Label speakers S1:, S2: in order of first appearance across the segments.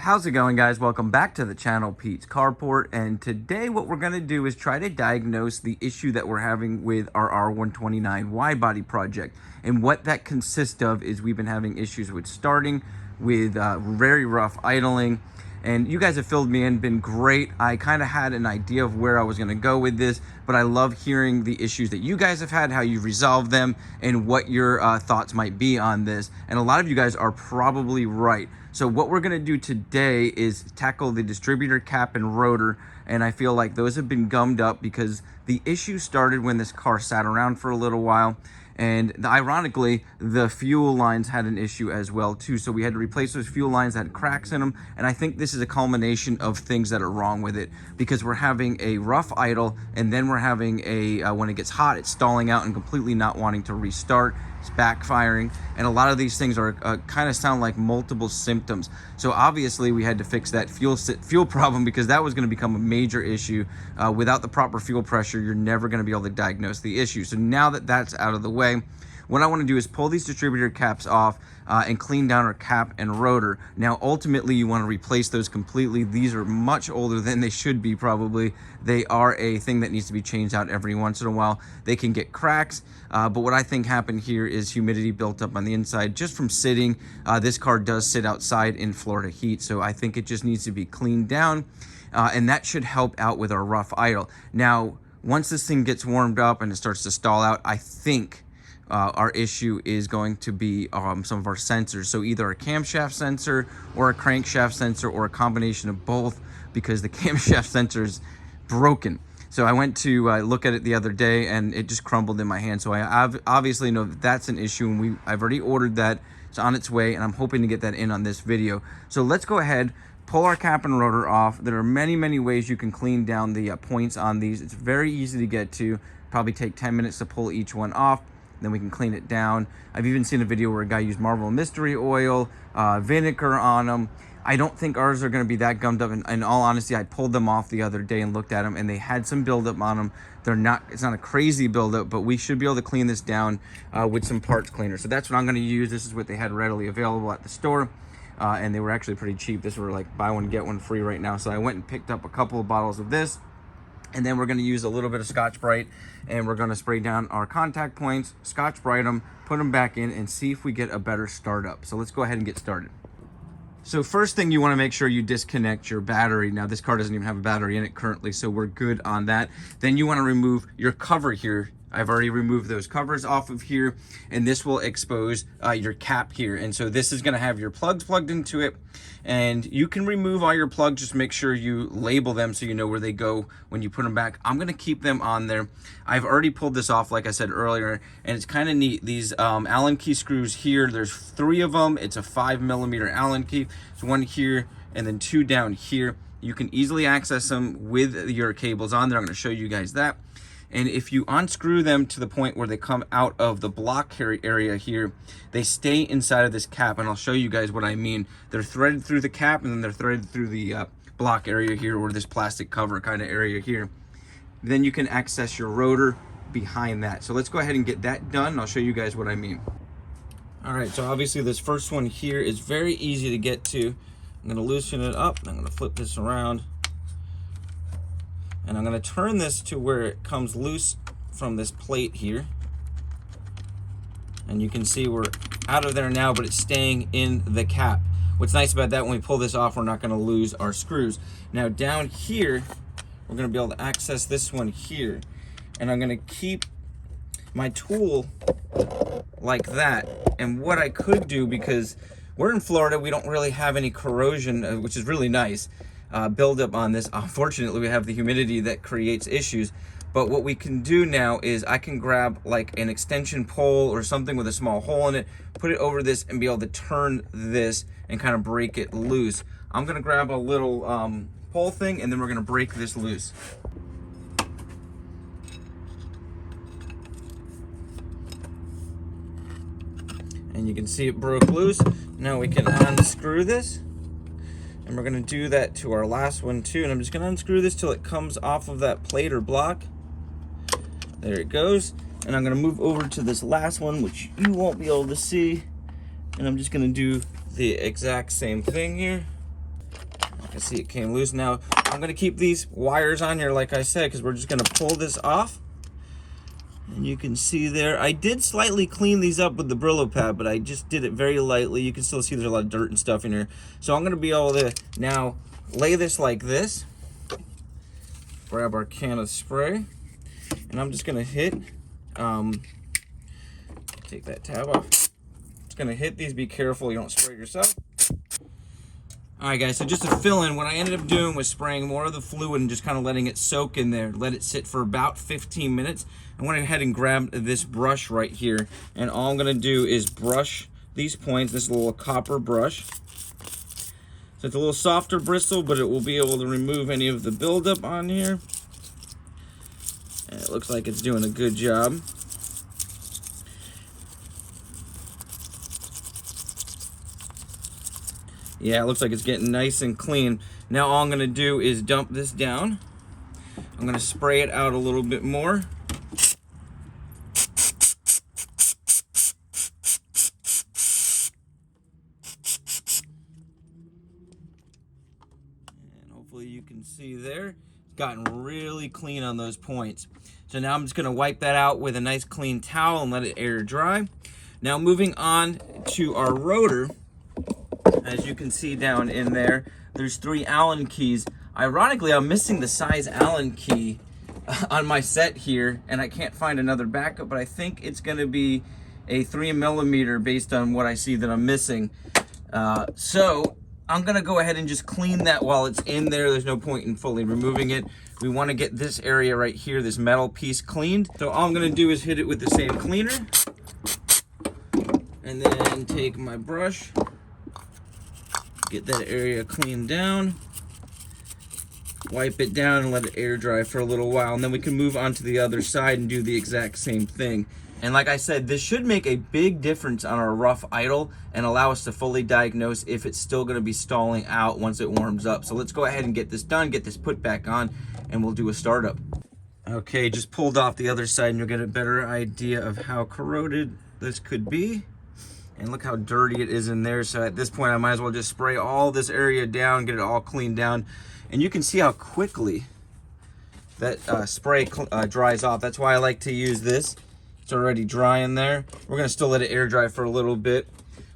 S1: How's it going, guys? Welcome back to the channel, Pete's Carport, and today what we're going to do is try to diagnose the issue that we're having with our r129 widebody project. And what that consists of is we've been having issues with starting, with very rough idling, and you guys have filled me in, been great. I kind of had an idea of where I was going to go with this, but I love hearing the issues that you guys have had, how you've resolved them, and what your thoughts might be on this. And a lot of you guys are probably right. So what we're going to do today is tackle the distributor cap and rotor, and I feel like those have been gummed up because the issue started when this car sat around for a little while. And ironically, the fuel lines had an issue as well too. So we had to replace those fuel lines that had cracks in them. And I think this is a culmination of things that are wrong with it, because we're having a rough idle, and then we're having a, when it gets hot, it's stalling out and completely not wanting to restart. It's backfiring. And a lot of these things are kind of sound like multiple symptoms. So obviously we had to fix that fuel problem, because that was going to become a major issue. Without the proper fuel pressure, you're never going to be able to diagnose the issue. So now that that's out of the way, what I want to do is pull these distributor caps off and clean down our cap and rotor. Now, ultimately, you want to replace those completely. These are much older than they should be, probably. They are a thing that needs to be changed out every once in a while. They can get cracks, but what I think happened here is humidity built up on the inside just from sitting. This car does sit outside in Florida heat, so I think it just needs to be cleaned down, and that should help out with our rough idle. Now, once this thing gets warmed up and it starts to stall out, I think our issue is going to be some of our sensors. So either a camshaft sensor or a crankshaft sensor, or a combination of both, because the camshaft sensor is broken. So I went to look at it the other day and it just crumbled in my hand. So I obviously know that that's an issue, and I've already ordered that. It's on its way, and I'm hoping to get that in on this video. So let's go ahead, pull our cap and rotor off. There are many ways you can clean down the points on these. It's very easy to get to. Probably take 10 minutes to pull each one off. Then we can clean it down. I've even seen a video where a guy used Marvel Mystery Oil, vinegar on them. I don't think ours are going to be that gummed up. In all honesty, I pulled them off the other day and looked at them, and they had some buildup on them. It's not a crazy buildup, but we should be able to clean this down with some parts cleaner. So that's what I'm going to use. This is what they had readily available at the store, and they were actually pretty cheap. This were like buy one get one free right now. So I went and picked up a couple of bottles of this. And then we're going to use a little bit of Scotch-Brite, and we're going to spray down our contact points, Scotch-Brite them, put them back in, and see if we get a better startup. So let's go ahead and get started. So first thing, you want to make sure you disconnect your battery. Now, this car doesn't even have a battery in it currently, so we're good on that. Then you want to remove your cover here. I've already removed those covers off of here, and this will expose your cap here. And so this is going to have your plugs plugged into it, and you can remove all your plugs. Just make sure you label them so you know where they go when you put them back. I'm going to keep them on there. I've already pulled this off, like I said earlier, and it's kind of neat. These Allen key screws here, there's 3 of them. It's a 5mm Allen key. There's 1 here and then 2 down here. You can easily access them with your cables on there. I'm going to show you guys that. And if you unscrew them to the point where they come out of the block area here, they stay inside of this cap, and I'll show you guys what I mean. They're threaded through the cap, and then they're threaded through the block area here, or this plastic cover kind of area here. Then you can access your rotor behind that. So let's go ahead and get that done, and I'll show you guys what I mean. All right, so obviously this first one here is very easy to get to. I'm going to loosen it up, and I'm going to flip this around. And I'm going to turn this to where it comes loose from this plate here. And you can see we're out of there now, but it's staying in the cap. What's nice about that, when we pull this off, we're not going to lose our screws. Now down here, we're going to be able to access this one here. And I'm going to keep my tool like that. And what I could do, because we're in Florida, we don't really have any corrosion, which is really nice. Build up on this. Unfortunately, we have the humidity that creates issues, but what we can do now is I can grab like an extension pole or something with a small hole in it, put it over this, and be able to turn this and kind of break it loose. I'm gonna grab a little pole thing, and then we're gonna break this loose. And you can see it broke loose. Now we can unscrew this. And we're going to do that to our last one too. And I'm just going to unscrew this till it comes off of that plate or block. There it goes. And I'm going to move over to this last one, which you won't be able to see. And I'm just going to do the exact same thing here. I see it came loose. Now I'm gonna keep these wires on here like I said, because we're just gonna pull this off. And you can see there, I did slightly clean these up with the Brillo pad, but I just did it very lightly. You can still see there's a lot of dirt and stuff in here. So I'm gonna be able to now lay this like this, grab our can of spray, and I'm just gonna hit, take that tab off. Just gonna hit these, be careful you don't spray yourself. All right guys, so just to fill in, what I ended up doing was spraying more of the fluid and just kind of letting it soak in there. Let it sit for about 15 minutes. I went ahead and grabbed this brush right here, and all I'm gonna do is brush these points, this little copper brush. So it's a little softer bristle, but it will be able to remove any of the buildup on here. And it looks like it's doing a good job. Yeah, it looks like it's getting nice and clean. Now all I'm gonna do is dump this down. I'm gonna spray it out a little bit more. And hopefully you can see there, it's gotten really clean on those points. So now I'm just gonna wipe that out with a nice clean towel and let it air dry. Now moving on to our rotor. As you can see down in there, there's 3 Allen keys. Ironically, I'm missing the size Allen key on my set here, and I can't find another backup, but I think it's gonna be a 3mm based on what I see that I'm missing. So I'm gonna go ahead and just clean that while it's in there. There's no point in fully removing it. We wanna get this area right here, this metal piece, cleaned. So all I'm gonna do is hit it with the same cleaner, and then take my brush, get that area cleaned down, wipe it down and let it air dry for a little while, and then we can move on to the other side and do the exact same thing. And like I said, this should make a big difference on our rough idle and allow us to fully diagnose if it's still gonna be stalling out once it warms up. So let's go ahead and get this done, get this put back on, and we'll do a startup. Okay, just pulled off the other side and you'll get a better idea of how corroded this could be. And look how dirty it is in there. So at this point, I might as well just spray all this area down, get it all cleaned down. And you can see how quickly that spray dries off. That's why I like to use this. It's already dry in there. We're gonna still let it air dry for a little bit.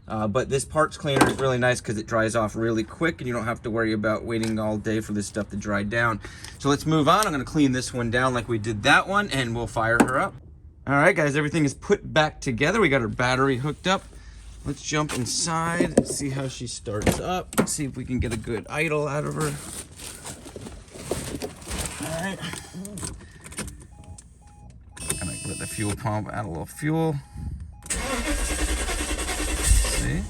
S1: But this parts cleaner is really nice because it dries off really quick and you don't have to worry about waiting all day for this stuff to dry down. So let's move on. I'm gonna clean this one down like we did that one, and we'll fire her up. All right, guys, everything is put back together. We got her battery hooked up. Let's jump inside and see how she starts up. See if we can get a good idle out of her. All right. Gonna let the fuel pump add a little fuel. See?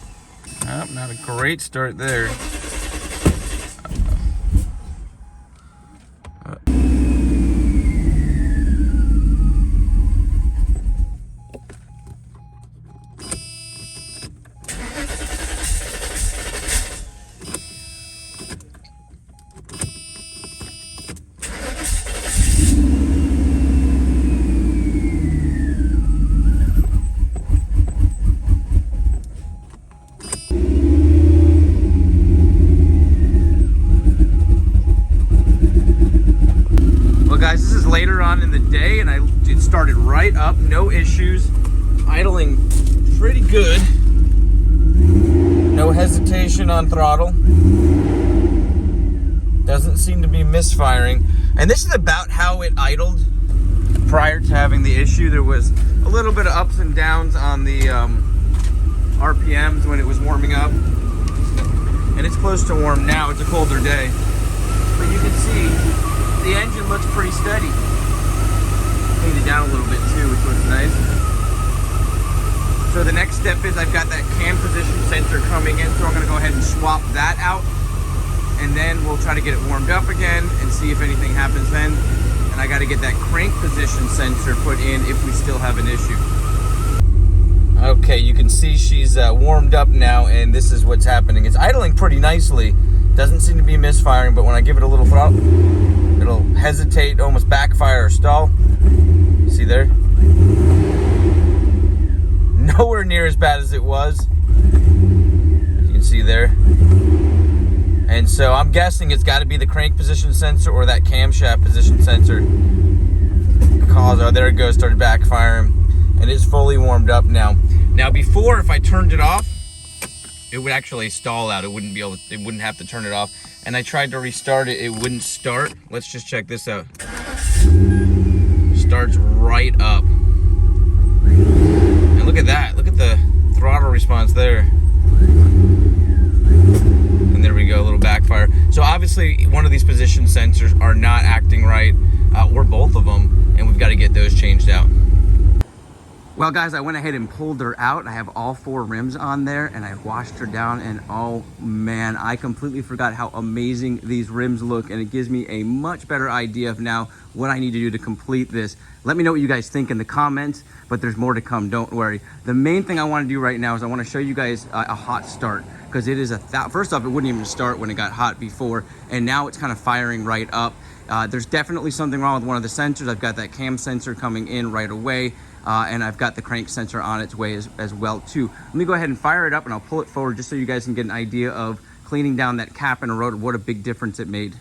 S1: Oh, not a great start there. Guys, this is later on in the day and it started right up, no issues, idling pretty good, no hesitation on throttle, doesn't seem to be misfiring, and this is about how it idled prior to having the issue. There was a little bit of ups and downs on the RPMs when it was warming up, and it's close to warm now. It's a colder day, but you can see the engine looks pretty steady. Cleaned it down a little bit too, which looks nice. So the next step is I've got that cam position sensor coming in, so I'm gonna go ahead and swap that out, and then we'll try to get it warmed up again and see if anything happens then. And I gotta get that crank position sensor put in if we still have an issue. Okay, you can see she's warmed up now, and this is what's happening. It's idling pretty nicely. Doesn't seem to be misfiring, but when I give it a little throttle, it'll hesitate, almost backfire or stall. See there? Nowhere near as bad as it was, as you can see there. And So I'm guessing it's got to be the crank position sensor or that camshaft position sensor. Oh, there it goes, started backfiring, and it's fully warmed up now. Now before, if I turned it off, it would actually stall out. It wouldn't have to turn it off. And I tried to restart it, it wouldn't start. Let's just check this out. Starts right up. And look at that, look at the throttle response there. And there we go, a little backfire. So obviously one of these position sensors are not acting right, or both of them, and we've got to get those changed out. Well guys, I went ahead and pulled her out. I have all 4 rims on there, and I washed her down, and oh man, I completely forgot how amazing these rims look, and it gives me a much better idea of now what I need to do to complete this. Let me know what you guys think in the comments, but there's more to come, don't worry. The main thing I want to do right now is I want to show you guys a hot start, because it is first off, it wouldn't even start when it got hot before, and now it's kind of firing right up. There's definitely something wrong with one of the sensors. I've got that cam sensor coming in right away, and I've got the crank sensor on its way as well too. Let me go ahead and fire it up, and I'll pull it forward just so you guys can get an idea of cleaning down that cap and a rotor, what a big difference it made.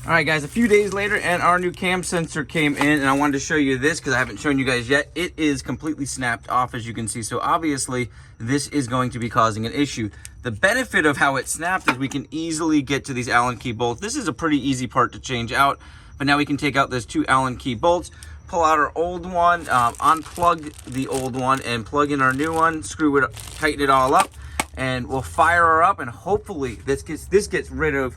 S1: All right guys, a few days later, and our new cam sensor came in, and I wanted to show you this because I haven't shown you guys yet. It is completely snapped off, as you can see. So obviously this is going to be causing an issue. The benefit of how it snapped is we can easily get to these Allen key bolts. This is a pretty easy part to change out, but now we can take out those 2 Allen key bolts, pull out our old one, unplug the old one, and plug in our new one, screw it, tighten it all up, and we'll fire her up, and hopefully this gets rid of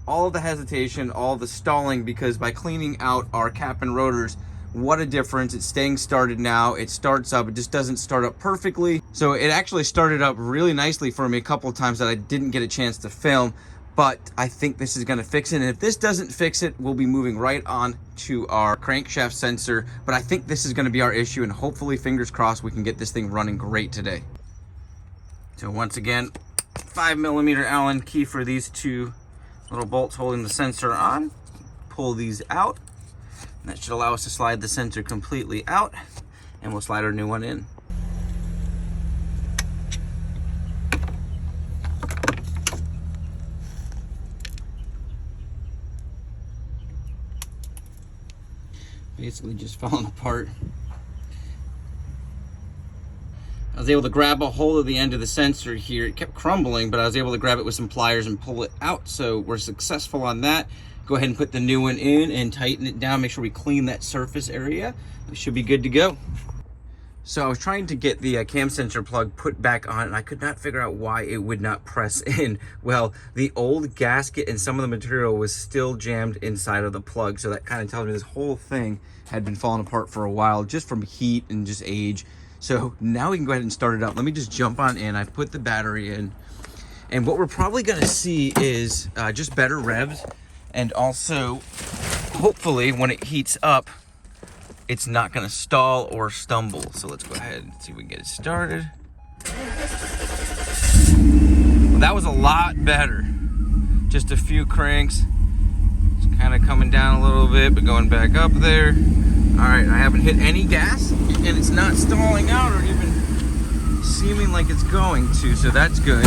S1: all of the hesitation, all the stalling, because by cleaning out our cap and rotors, what a difference. It's staying started now. It starts up. It just doesn't start up perfectly. So it actually started up really nicely for me a couple of times that I didn't get a chance to film, but I think this is going to fix it. And if this doesn't fix it, we'll be moving right on to our crankshaft sensor. But I think this is going to be our issue, and hopefully, fingers crossed, we can get this thing running great today. So once again, 5mm Allen key for these 2 little bolts holding the sensor on. Pull these out. And that should allow us to slide the sensor completely out, and we'll slide our new one in. Basically just falling apart. I was able to grab a hold of the end of the sensor here. It kept crumbling, but I was able to grab it with some pliers and pull it out. So we're successful on that. Go ahead and put the new one in and tighten it down. Make sure we clean that surface area. We should be good to go. So I was trying to get the cam sensor plug put back on, and I could not figure out why it would not press in. Well, the old gasket and some of the material was still jammed inside of the plug. So that kind of tells me this whole thing had been falling apart for a while, just from heat and just age. So now we can go ahead and start it up. Let me just jump on in. I've put the battery in. And what we're probably gonna see is just better revs. And also, hopefully, when it heats up, it's not gonna stall or stumble. So let's go ahead and see if we can get it started. Well, that was a lot better. Just a few cranks. It's kind of coming down a little bit, but going back up there. All right, I haven't hit any gas, and it's not stalling out or even seeming like it's going to, so that's good.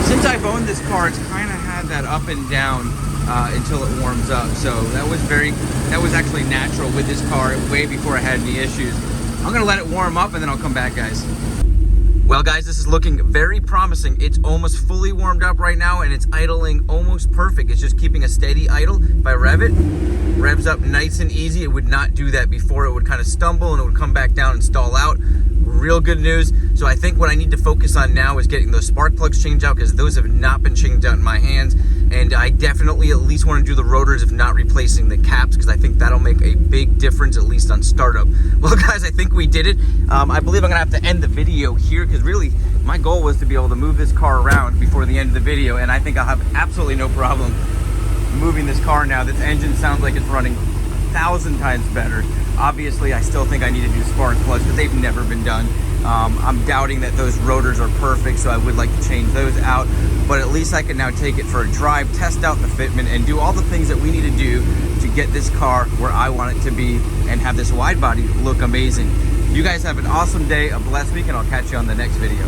S1: Since I've owned this car, it's kind of had that up and down until it warms up. So that was actually natural with this car way before I had any issues. I'm gonna let it warm up and then I'll come back, guys. Well guys, this is looking very promising. It's almost fully warmed up right now, and it's idling almost perfect. It's just keeping a steady idle. If I rev it, revs up nice and easy. It would not do that before. It would kind of stumble and it would come back down and stall out. Real good news. So I think what I need to focus on now is getting those spark plugs changed out, because those have not been changed out in my hands. And I definitely at least want to do the rotors, if not replacing the caps, because I think that'll make a big difference, at least on startup. Well guys, I think we did it. I believe I'm gonna have to end the video here, because really my goal was to be able to move this car around before the end of the video, and I think I'll have absolutely no problem moving this car now. This engine sounds like it's running 1,000 times better. Obviously, I still think I need to do spark plugs, but they've never been done. I'm doubting that those rotors are perfect, so I would like to change those out. But at least I can now take it for a drive, test out the fitment, and do all the things that we need to do to get this car where I want it to be and have this wide body look amazing. You guys have an awesome day, a blessed week, and I'll catch you on the next video.